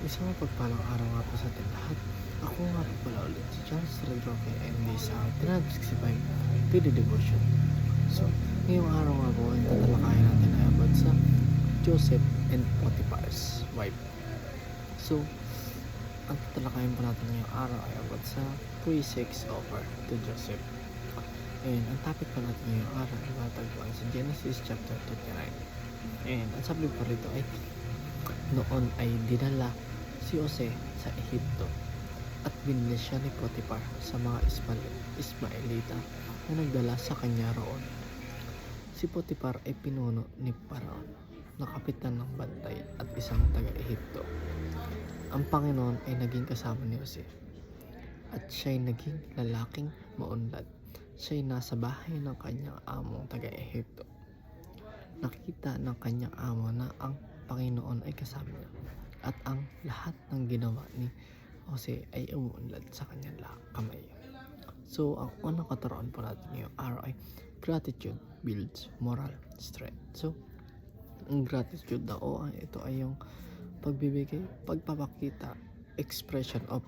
Isang mapagpalang araw nga po sa ating lahat. Ako nga po pala ulit si Charles Redroque and this ang 365 Daily Devotion. So, ngayong araw nga po ay tatalakayan natin ay about sa Joseph and Potiphar's wife. So, ang tatalakayan po natin ngayong araw ay about sa free sex offer to Joseph. And ang topic po natin ngayong araw ay matagpuan sa Genesis chapter 29. And ang sabi po rito ay noon ay dinala si Jose sa Ehipto at binili siya ni Potiphar sa mga Ismaelita na nagdala sa kanya roon. Si Potiphar ay pinuno ni Paraon na kapitan ng bantay at isang taga-Ehipto. Ang Panginoon ay naging kasama ni Jose at siya'y naging lalaking maunlad. Siya'y nasa bahay ng kanyang among taga-Ehipto. Nakita ng kanyang amo na ang Panginoon ay kasama niya at ang lahat ng ginawa ni Jose ay umuunlad sa kanyang kamay. So, ang unang katuroan po natin ngayong araw ay gratitude builds moral strength. So, ang gratitude daw ito ay yung pagbibigay, pagpapakita, expression of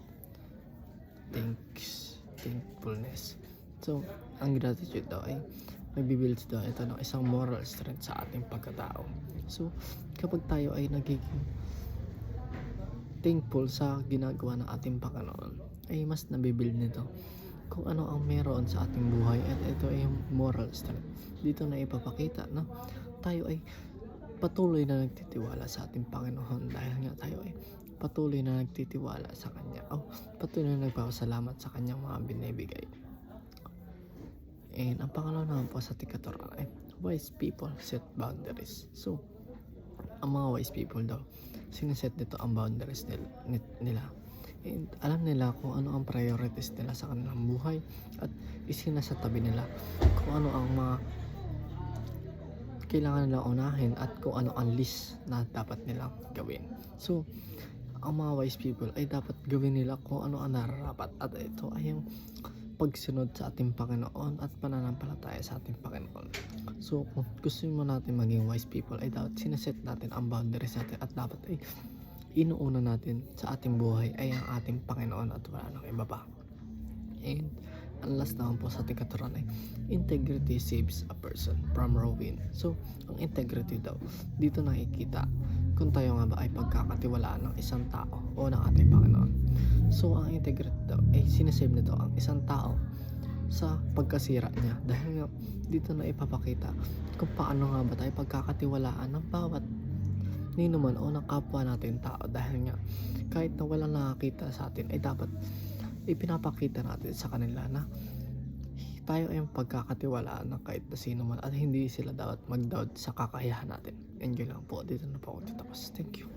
thankfulness. So, ang gratitude daw ay nagbibuild daw ito ng isang moral strength sa ating pagkatao. So, kapag tayo ay nagiging thankful sa ginagawa ng ating Panginoon, ay mas nabibuild nito kung ano ang meron sa ating buhay, at ito ay yung moral strength. Dito na ipapakita na tayo ay patuloy na nagtitiwala sa ating Panginoon dahil nga tayo ay patuloy na nagtitiwala sa Kanya o patuloy na nagpapasalamat sa Kanyang mga binibigay. And ang pangalawa naman po sa tikaturan ay wise people set boundaries. So, ang mga wise people daw, siniset nito ang boundaries nila. And alam nila kung ano ang priorities nila sa kanilang buhay at isinasatabi nila kung ano ang mga kailangan nilang unahin at kung ano ang list na dapat nilang gawin. So, ang mga wise people ay dapat gawin nila kung ano ang nararapat, at ito ay yung pagsunod sa ating Panginoon at pananampalataya sa ating Panginoon. So, kung gusto mo natin maging wise people ay dapat sineset natin ang boundaries natin at dapat ay inuuna natin sa ating buhay ay ang ating Panginoon at wala nang iba pa. And ang last naman po sa ating katuruan ay integrity saves a person from ruin. So, ang integrity daw, dito nakikita kung tayo nga ba ay pagkakatiwalaan ng isang tao o ng ating Panginoon. So, ang integrity daw ay sinesave nito ang isang tao sa pagkasira niya, dahil nga dito na ipapakita kung paano nga ba tayo pagkakatiwalaan ng bawat ninuman o ng kapwa natin tao, dahil nga kahit na walang nakakita sa atin ay dapat ipinapakita natin sa kanila na tayo ay pagkakatiwalaan ng kahit na sino man at hindi sila dapat mag-doubt sa kakayahan natin. And yun lang po, dito na po ako tatapos. Thank you.